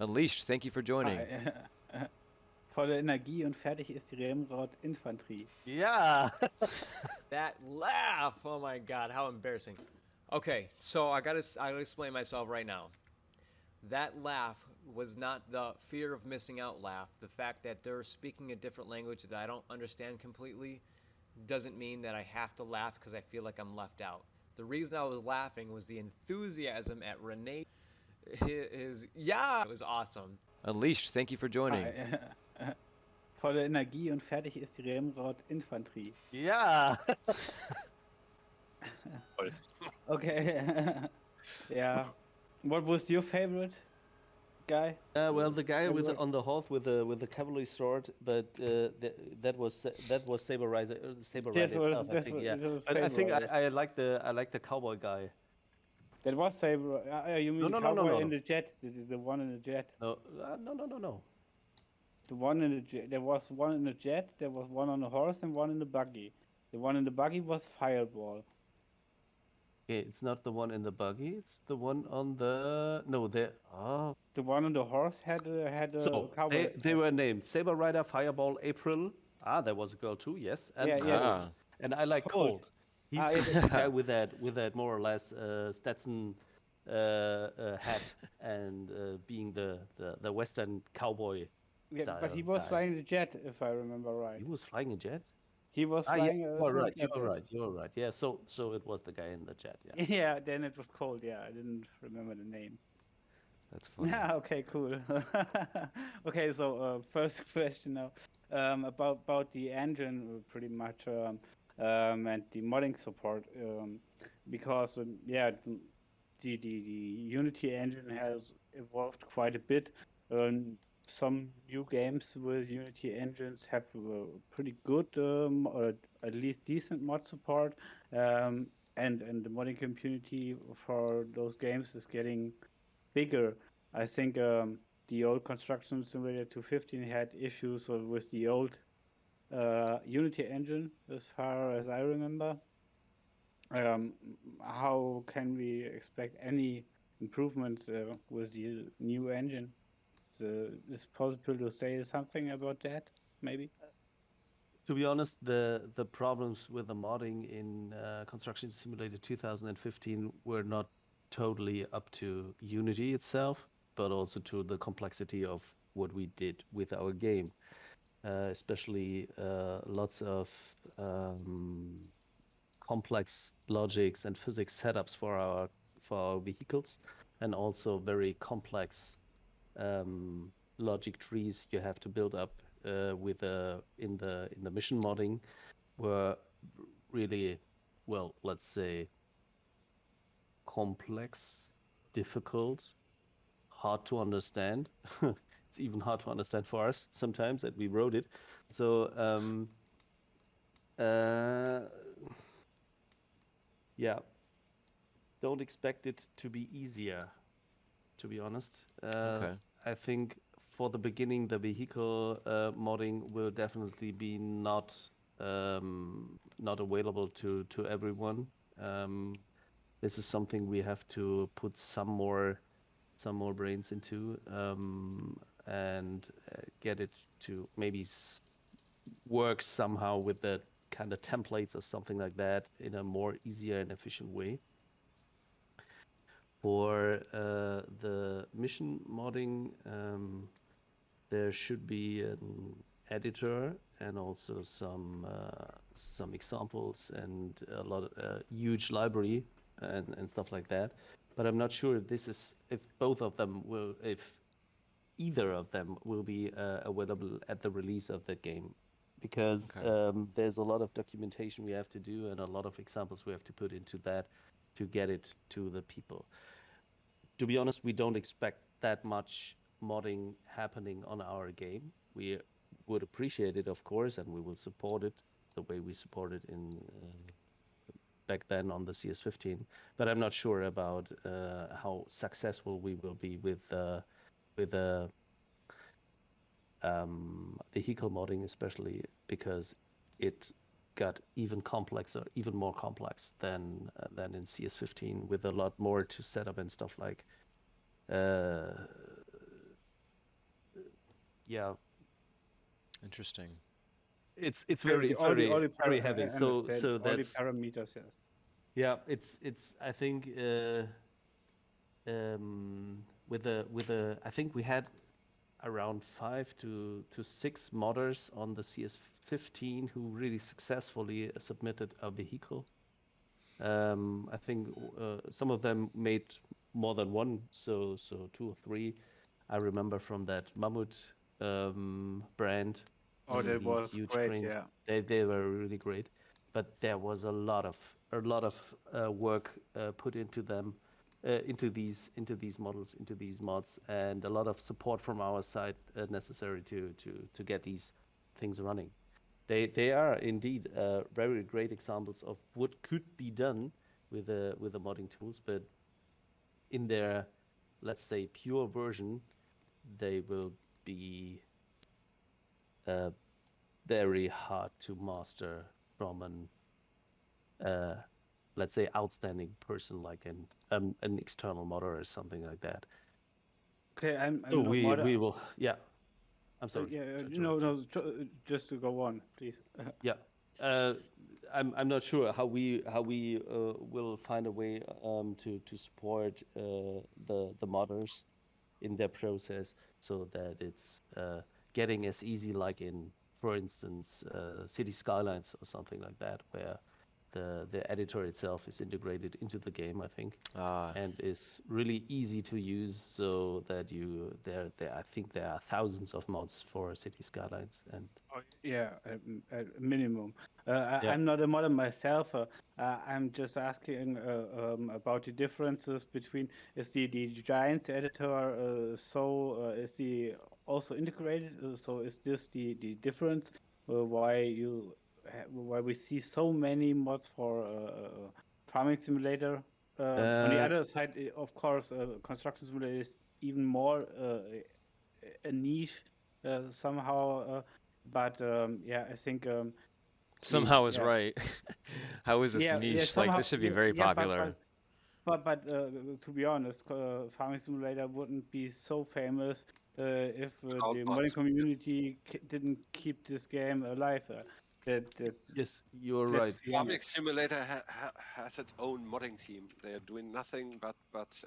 Unleashed, thank you for joining. Volle Energie und fertig ist die Remrod-Infanterie. Yeah. That laugh! Oh my god, how embarrassing. Okay, so I gotta explain myself right now. That laugh was not the fear of missing out laugh. The fact that they're speaking a different language that I don't understand completely doesn't mean that I have to laugh because I feel like I'm left out. The reason I was laughing was the enthusiasm at Renee. Yeah, it was awesome. Unleashed, thank you for joining. Volle Energie und fertig ist die Remrod-Infanterie. Yeah. Okay. Yeah. What was your favorite guy? Well, the guy with Favorite? on the horse with the cavalry sword, but that was Saber Rider. Saber This Rider was itself, I this think. was, Yeah, this was but I think Saber. I like the cowboy guy. That was Saber. You mean No, the no, no, no, cowboy no, in no. the jet? The one in the jet. No, no. The one in the jet. There was one in the jet. There was one on the horse and one in the buggy. The one in the buggy was Fireball. Okay, it's not the one in the buggy. It's the one on the no. Oh, The one on the horse had a so cowboy they hat. were named Saber Rider, Fireball, April. Ah, there was a girl too. Yes, and Yeah, yeah. Cold. And I like Cold. Cold. He's Ah, the guy with that more or less Stetson hat and being the Western cowboy. Yeah, but he style was guy. flying the jet, if I remember right. He was flying a jet. He was Ah, yeah, flying a you are small right. You jet. are Yes. right. You are right. Yeah. So it was the guy in the jet. Yeah. Yeah, then it was cold. Yeah, I didn't remember the name. That's funny. Yeah, okay, cool. Okay, so first question now about the engine, pretty much, and the modding support, because yeah, the Unity engine has evolved quite a bit. Some new games with Unity engines have pretty good, or at least decent mod support, and the modding community for those games is getting bigger. I think the old Construction Simulator 215 had issues with the old Unity engine, as far as I remember. How can we expect any improvements with the new engine? Is it possible to say something about that, maybe? To be honest, the problems with the modding in Construction Simulator 2015 were not totally up to Unity itself, but also to the complexity of what we did with our game. Especially lots of complex logics and physics setups for our vehicles, and also very complex logic trees you have to build up with in the mission modding were really, well, let's say, complex, difficult, hard to understand. It's even hard to understand for us sometimes that we wrote it. So yeah, don't expect it to be easier, to be honest. Okay. I think for the beginning, the vehicle modding will definitely be not available to everyone. This is something we have to put some more brains into, and get it to maybe work somehow with the kind of templates or something like that in a more easier and efficient way. For the mission modding, there should be an editor and also some examples and a lot of huge library and stuff like that. But I'm not sure if either of them will be available at the release of the game, because Okay. there's a lot of documentation we have to do and a lot of examples we have to put into that to get it to the people. To be honest, we don't expect that much modding happening on our game. We would appreciate it, of course, and we will support it the way we supported in back then on the CS15. But I'm not sure about how successful we will be with vehicle modding, especially because it got even more complex than in CS15, with a lot more to set up and stuff like yeah, Interesting. it's Okay, very it's all very the very heavy. I So understand so all the that's parameters. Yes. yeah. It's I think with a I think we had around 5 to 6 modders on the CS15 who really successfully submitted a vehicle. I think some of them made more than one, so 2 or 3. I remember from that Mammut brand, Oh, that these was huge great. cranes. Yeah. They were really great, but there was a lot of work put into them, into these models, into these mods, and a lot of support from our side necessary to get these things running. They are indeed very great examples of what could be done with the modding tools, but in their, let's say, pure version, they will be uh, very hard to master from uh, let's say, outstanding person like an external modder or something like that. Okay, So I'm no we modder. we will, yeah. I'm sorry Yeah, to no, interrupt you. no, just to go on, please. Yeah. Uh, I'm not sure how we will find a way to support the modders in their process so that it's getting as easy like in, for instance, City Skylines or something like that, where the editor itself is integrated into the game, I think, Ah, and is really easy to use, so that you there I think there are thousands of mods for City Skylines, and Yeah, at minimum. yeah. I'm not a modder myself. I'm just asking about the differences between is the Giants editor is the also integrated? So is this the difference why we see so many mods for farming simulator? On the Uh, other side, of course, construction simulator is even more a niche somehow. But yeah, I think the somehow is right. How is this yeah niche? Like, somehow this should be very yeah, popular. to be honest, Farming Simulator wouldn't be so famous if without the modding mods. community didn't keep this game alive. yes, you're Let's right. be Farming honest. Simulator has its own modding team. They are doing nothing but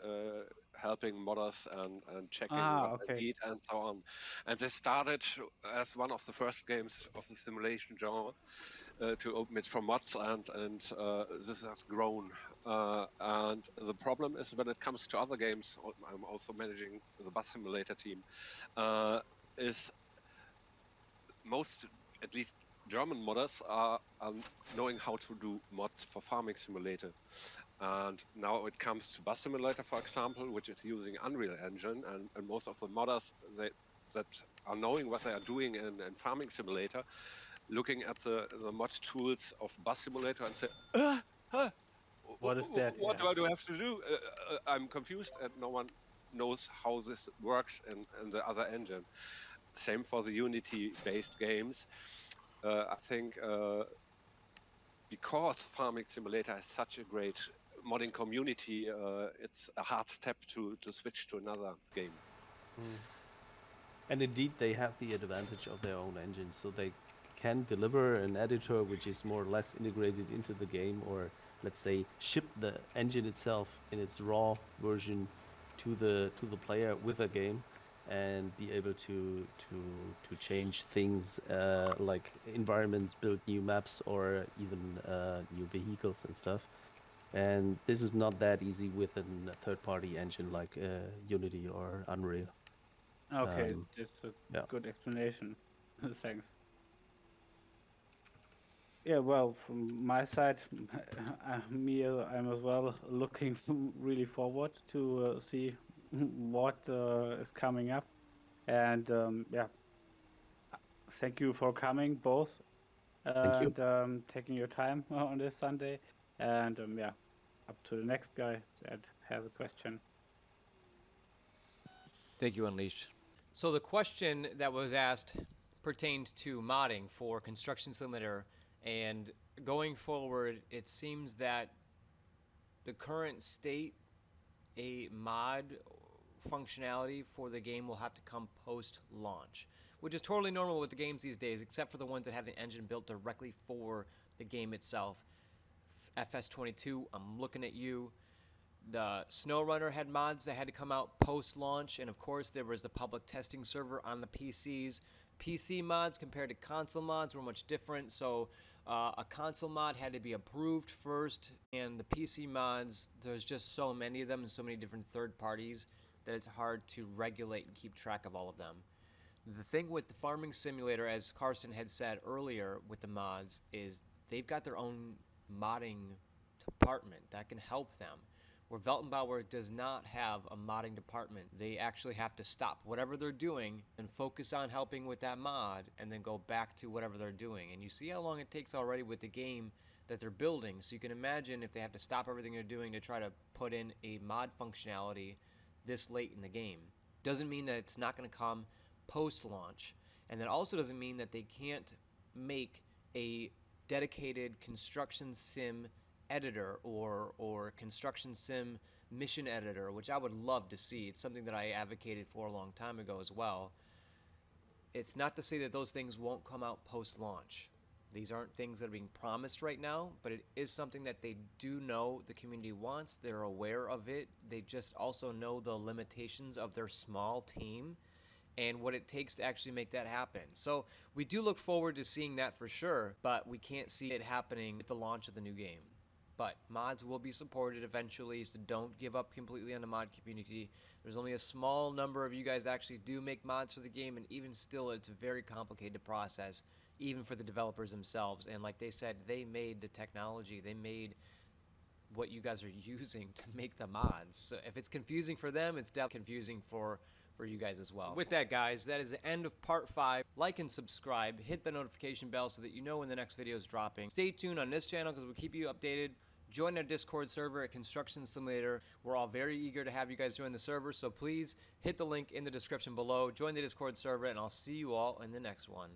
helping modders and checking what Ah, they okay. need and so on. And they started as one of the first games of the simulation genre to open it for mods, and this has grown. And the problem is when it comes to other games, I'm also managing the bus simulator team. Uh, is most, at least German modders, are knowing how to do mods for Farming Simulator. And now it comes to Bus Simulator, for example, which is using Unreal Engine, and most of the modders that are knowing what they are doing in Farming Simulator, looking at the mod tools of Bus Simulator and say, huh, What is that? what do I Yes. do have to do? I'm confused, and no one knows how this works in the other engine. Same for the Unity-based games. I think because Farming Simulator has such a great modding community, it's a hard step to switch to another game. Mm. And indeed, they have the advantage of their own engine, so they can deliver an editor which is more or less integrated into the game, or let's say ship the engine itself in its raw version to the player with a game, and be able to change things like environments, build new maps, or even new vehicles and stuff. And this is not that easy with a third-party engine like Unity or Unreal. Okay, Um, that's a yeah. good explanation. Thanks. Yeah, well, from my side, I'm as well looking really forward to see what is coming up. And yeah, thank you for coming both Thank you. and taking your time on this Sunday. And yeah, up to the next guy that has a question. Thank you, Unleashed. So the question that was asked pertained to modding for Construction Simulator, and going forward, it seems that the current state, a mod functionality for the game will have to come post launch, which is totally normal with the games these days, except for the ones that have the engine built directly for the game itself. FS22, I'm looking at you. The SnowRunner had mods that had to come out post-launch, and of course there was the public testing server on the PCs. PC mods compared to console mods were much different, so a console mod had to be approved first, and the PC mods, there's just so many of them and so many different third parties that it's hard to regulate and keep track of all of them. The thing with the farming simulator, as Carsten had said earlier with the mods, is they've got their own modding department that can help them. Where Weltenbauer does not have a modding department. They actually have to stop whatever they're doing and focus on helping with that mod and then go back to whatever they're doing. And you see how long it takes already with the game that they're building. So you can imagine if they have to stop everything they're doing to try to put in a mod functionality this late in the game. Doesn't mean that it's not going to come post-launch. And that also doesn't mean that they can't make a dedicated construction sim editor or construction sim mission editor, which I would love to see. It's something that I advocated for a long time ago as well. It's not to say that those things won't come out post-launch. These aren't things that are being promised right now, but it is something that they do know the community wants. They're aware of it. They just also know the limitations of their small team and what it takes to actually make that happen. So we do look forward to seeing that for sure, but we can't see it happening at the launch of the new game. But mods will be supported eventually, so don't give up completely on the mod community. There's only a small number of you guys that actually do make mods for the game, and even still, it's a very complicated process, even for the developers themselves. And like they said, they made the technology. They made what you guys are using to make the mods. So if it's confusing for them, it's definitely confusing for you guys as well. With that, guys, that is the end of part 5. Like and subscribe. Hit the notification bell so that you know when the next video is dropping. Stay tuned on this channel because we'll keep you updated. Join our Discord server at Construction Simulator. We're all very eager to have you guys join the server, so please hit the link in the description below. Join the Discord server, and I'll see you all in the next one.